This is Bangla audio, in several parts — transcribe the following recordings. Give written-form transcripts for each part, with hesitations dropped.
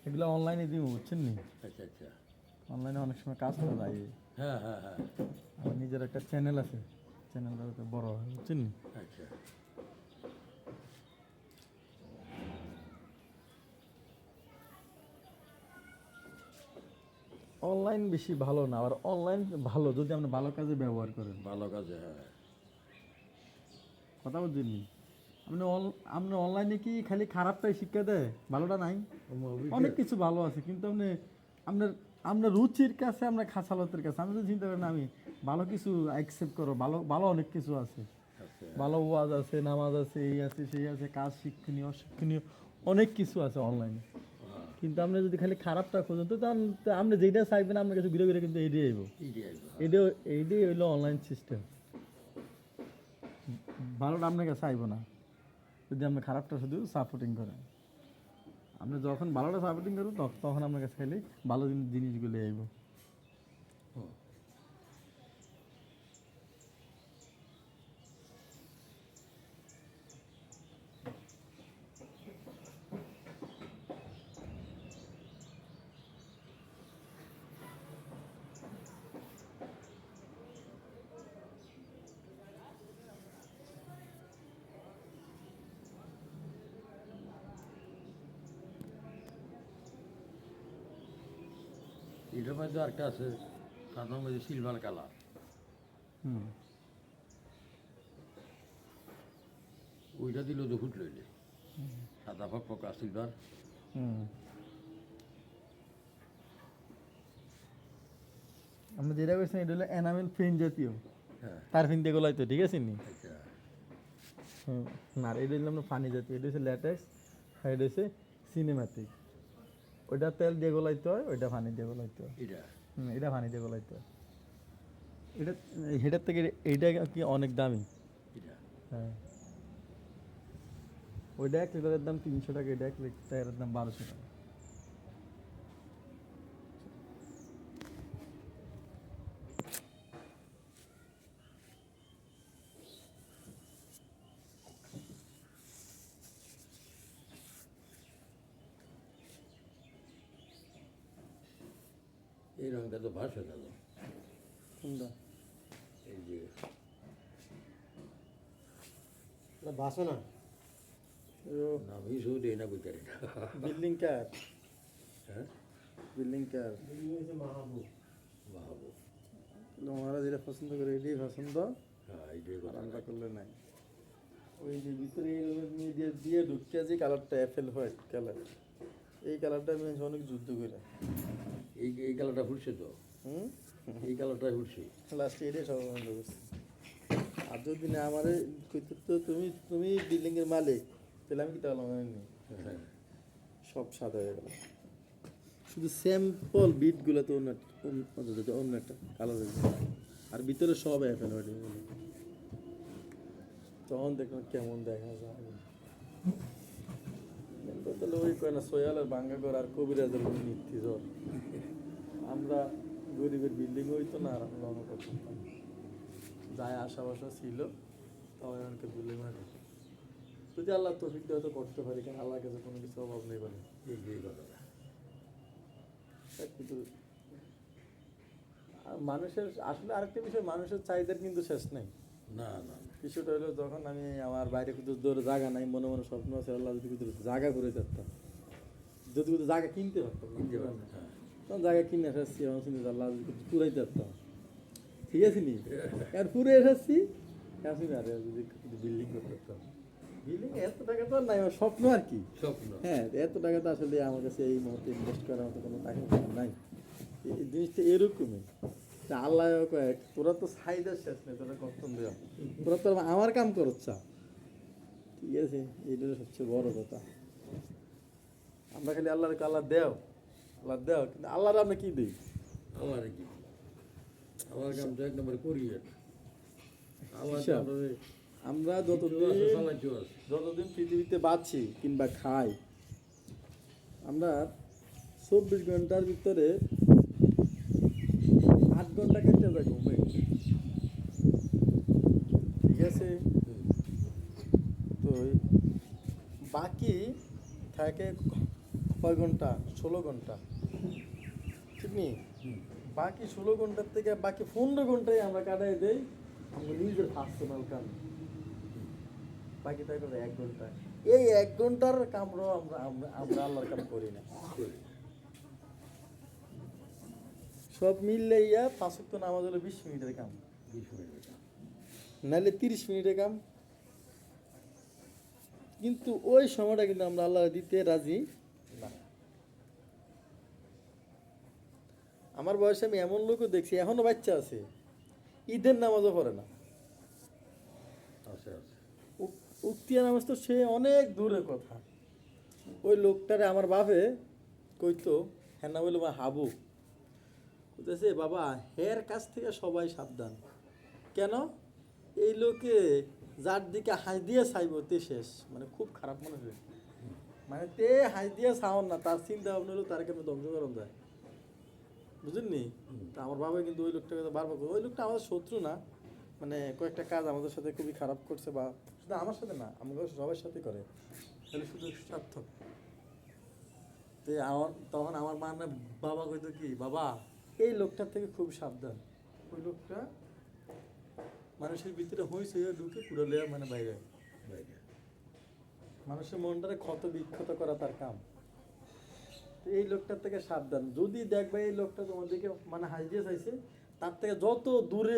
এগুলো অনলাইনে দিব, বুঝছেন নি? আচ্ছা আচ্ছা। অনলাইনে অনেক সময় কাজ করা যায়। হ্যাঁ হ্যাঁ হ্যাঁ। আমার নিজের একটা চ্যানেল আছে, চ্যানেলটা তো বড় হয়, বুঝছেন নি? আচ্ছা। অনলাইন বেশি ভালো না, আর অনলাইন ভালো যদি আপনি ভালো কাজে ব্যবহার করেন। ভালো কাজে, হ্যাঁ। কথা বুঝছেন নি? আপনি অনলাইনে কি খালি খারাপটাই শিক্ষা দেয়, ভালোটা নাই? অনেক কিছু ভালো আছে, কিন্তু আপনার আপনার রুচির কাছে, আপনার খাসালতের কাছে আপনি যদি চিন্তা করেন আমি ভালো কিছু অ্যাকসেপ্ট করো, ভালো ভালো অনেক কিছু আছে, আচ্ছা। ভালো ওয়াজ আছে, নামাজ আছে, এই আছে সেই আছে, কাজ শিক্ষণীয় অশিক্ষণীয় অনেক কিছু আছে অনলাইনে। কিন্তু আপনি যদি খালি খারাপটা খোঁজেন তো আপনি যেটা চাইবেন আপনার কাছে ঘুরে ঘুরে কিন্তু এইটাই আইব। এইটাই হইলো অনলাইন সিস্টেম। ভালোটা আপনার কাছে আইব না যদি আপনি খারাপটা শুধু সাপোর্টিং করেন। আপনি যখন ভালোটা সাপোর্টিং করবেন তখন আপনার কাছে খালি ভালো জিনিসগুলো আইব। এটার মধ্যে আরেকটা আছে, তার মধ্যে সিলভার কালার। হুম। ওইটা দিল তো ফুট লইলে সাদা ফকফকা সিলভার। হুম। আমরা যেটা বলছেন এটা হলো এনামেল পেন জাতীয়, হ্যাঁ। তার ফিন দিয়ে গোলাই তো, ঠিক আছে নি? আচ্ছা। না, এটা হলো আমরা পানি জাতীয়, এটা হচ্ছে ল্যাটেক্স, আর এটা হচ্ছে সিনেমাটিক। ওইটা তেল দিয়ে গোলাইতে হয়, ওইটা পানি দিয়ে গোলাইতে হয়। এটা এটা পানি দিয়ে গোলাইতে হয়। এটা হেটার থেকে এইটা কি অনেক দামি। এটা হ্যাঁ, ওইটা 1 লিটারের দাম 300 টাকা, এটা 1 লিটারের দাম 1200 টাকা। এই রঙটা তো ভাস হয়ে গেল। কোনটা? এই যে বাসে না না ভিস হয়ে দেয় না বুঝতে এটা। বিল্ডিং কার, হ্যাঁ, বিল্ডিং কার মাহবুব বাহাবো। তোমারা যেটা পছন্দ করে এটাই পছন্দ, হ্যাঁ, এইটাই কথা। আরামটা করলে নাই। ওই যে ভিতরে দিয়ে দিয়ে ঢুকিয়া যে কালারটা অ্যাপেল হোয়াইট কালার, এই কালারটা আমি অনেক যুদ্ধ করে। এই কালারটা ফুটছে তো, হুম, এই কালারটাই ফুটছে। লাস্টে এটাই সব বন্ধ করছে। আর যদি না আমার কইতে তো তুমি তুমি বিল্ডিংয়ের মালিক, তাহলে আমি কি তাহলে হ্যাঁ, সব সাদা হয়ে গেল। শুধু স্যাম্পল বিটগুলো তো অন্য অন্য একটা কালার হয়ে গেছে, আর ভিতরে সব অ্যাপেল হোয়াইট হয়ে গেল। তখন দেখলাম কেমন দেখা যায়। তাহলে ওই কয় না সোয়ালের বাঙ্গাগর আর কবিরাজের নীতি জ্বর। আমরা গরিবের বিল্ডিং হইতো না, আর আমরা অনেক করতাম যায় আশা বাসা ছিল, তাও অনেকের বিল্ডিং হয় না। যদি আল্লাহ তৌফিক দেওয়া তো করতে পারি, কারণ আল্লাহর কাছে কোনো কিছু অভাব নেই বলে। এই কথাটা। কিন্তু মানুষের আসলে আরেকটা বিষয়, মানুষের চাহিদার কিন্তু শেষ নেই। না না, বিষয়টা হলো যখন আমি আমার বাইরে কিন্তু দৌড়ে জায়গা নাই, মনে মনে স্বপ্ন আছে আল্লাহ যদি কিন্তু জায়গা করে যেতাম, যদি কিন্তু জায়গা কিনতে পারতাম, কিনতে পারতাম, হ্যাঁ। তখন জায়গা কিনে এসেছি, আমার চিন্তা আল্লাহ যদি কিন্তু পুরাইতে পারতাম, ঠিক আছে নি? আর পুরে এসেছি আসি না, যদি বিল্ডিং করতে পারতাম। বিল্ডিং এত টাকা তো আর নাই, আমার স্বপ্ন আর কি। স্বপ্ন। হ্যাঁ, এত টাকা তো আসলে আমার কাছে এই মুহূর্তে ইনভেস্ট করার মতো কোনো টাকা নাই। এই জিনিসটা এরকমই। তা আল্লাহ কয়েক তোরা তো চাহিদার শেষ নেই, তোরা কখন দেওয়া, তোরা তো আমার কাম করছা, ঠিক আছে? এইটা সবচেয়ে বড় কথা। আমরা খালি আল্লাহর আল্লাহ দেও, আল্লাহ দেও, কিন্তু আল্লাহর আমরা কি দিই? আমার কি, আমার কাম তো এক নম্বরে করি। আল্লাহ হিসাব। আমরা যতদিন পৃথিবীতে বাঁচি কিংবা খাই, আমরা 24 ঘন্টার ভিতরে 8 ঘন্টা কেটে যায় ঘুমে, ঠিক আছে? তো বাকি থাকে কয় ঘন্টা? 16 ঘন্টা, ঠিক নেই? বাকি 16 ঘন্টার থেকে বাকি 15 ঘন্টায় আমরা কাটাই দেই আমাদের নিজের পার্সোনাল কাম। বাকি থাকে 1 ঘন্টা। এই 1 ঘন্টার কামরাও আমরা আমরা আমরা আল্লাহর কাম করি না। সব মিললে 5 ওয়াক্ত নামাজ হলো 20 মিনিটের কাম, 20 মিনিট। নাহলে 30 মিনিটের কাম। কিন্তু ওই সময়টা কিন্তু আমরা আল্লাহ দিতে রাজি না। আমার বয়সে আমি এমন লোকও দেখছি, এখনো বাচ্চা আছে, ঈদের নামাজও পড়ে না। আছে আছে। উক্তিয়া নামাজ তো সে অনেক দূরের কথা। ওই লোকটারে আমার বাপে কইতো, হ্যাঁ না বললো হাবু, বলতেছে বাবা হের কাছ থেকে সবাই সাবধান। কেন? এই লোকে যার দিকে হাঁস দিয়ে চাইব তে শেষ, মানে খুব খারাপ মনে হয়। মানে তে হাঁস দিয়ে চাওন না, তার চিন্তা ভাবনা হলো তার কেমন ধ্বংস করা যায়, বুঝলেননি? তা আমার বাবা কিন্তু ওই লোকটাকে বারবার, ওই লোকটা আমাদের শত্রু না, মানে কয়েকটা কাজ আমাদের সাথে খুবই খারাপ করছে, বা শুধু আমার সাথে না, আমাদের সবার সাথে করে, তাহলে শুধু স্বার্থ। তো তখন আমার মা না বাবা কইতো কি, বাবা এই লোকটার থেকে খুব সাবধান। ওই লোকটা মানুষের ভিতরে হইছে ঢুকে পুরো লেয়া, মানে বাইরে বাইরে। মানুষের মনটারে ক্ষত বিক্ষত করা তার কাম। তো এই লোকটার থেকে সাবধান। যদি দেখবে এই লোকটা তোমার দিকে মানে হাস দিয়ে চাইছে, তার থেকে যত দূরে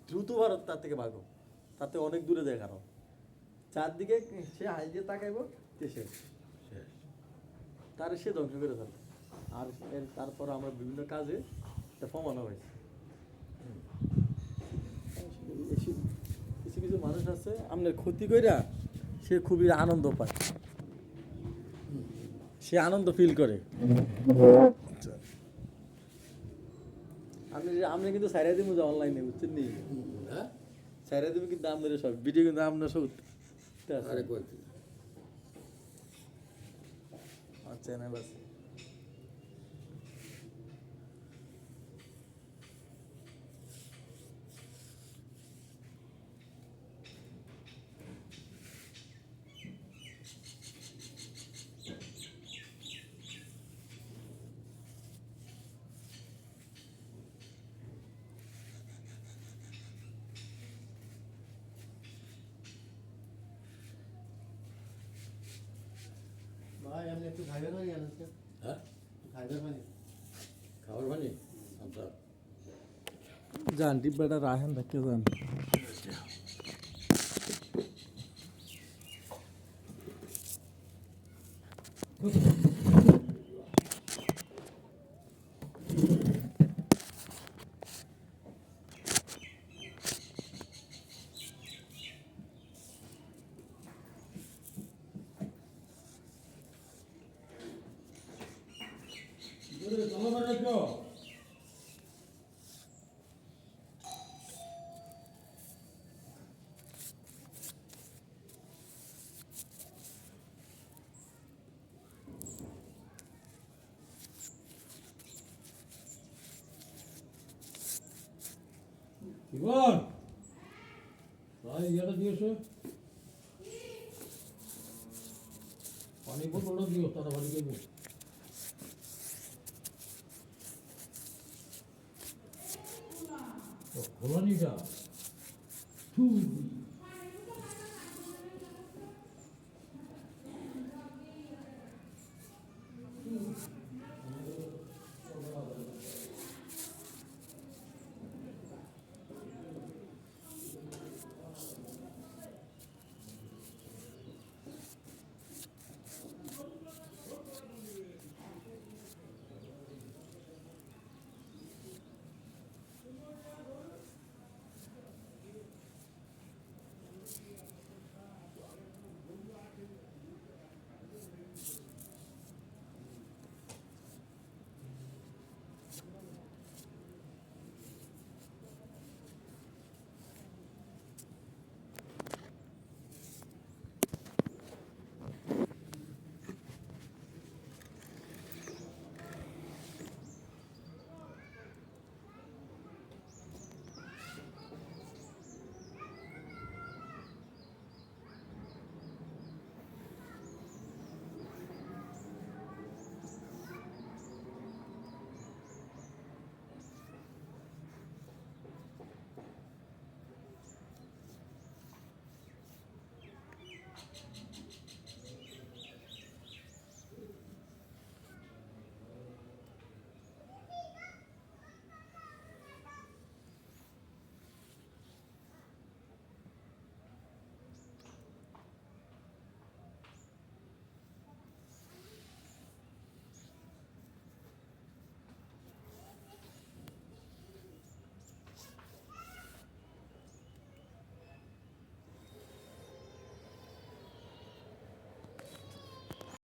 দ্রুত ভারত তার থেকে ভাগো, তাতে অনেক দূরে দেখানো। চারদিকে সে হাস দিয়ে তাকাইব, সে শেষ, শেষ। তার সে ধ্বংস করে ফেলে। আর তারপর আমরা বিভিন্ন কাজে এটা প্রমাণ হয়েছে। কিছু কিছু মানুষ আছে আপনার ক্ষতি কইরা সে খুবই আনন্দ পায়, সে আনন্দ ফিল করে। আপনি কিন্তু সাইরা দিব অনলাইনে, বুঝছেন নি? হ্যাঁ? সাইরা দিব কিন্তু আপনাদের সব ভিডিও কিন্তু আপনার সব আরে কয়েকটি। চ্যানেল আছে। ভাই আপনি একটু খাইবেন পানি আনছেন? হ্যাঁ? খাইবেন পানি? খাবার পানি? আচ্ছা। যান ডিব্বাটা রাখেন, দেখে যান। জীবন ভাই ইয়েটা দিয়েছো, পানি বোতলটা দিও, তাড়াতাড়ি দেবো। খোলানিটা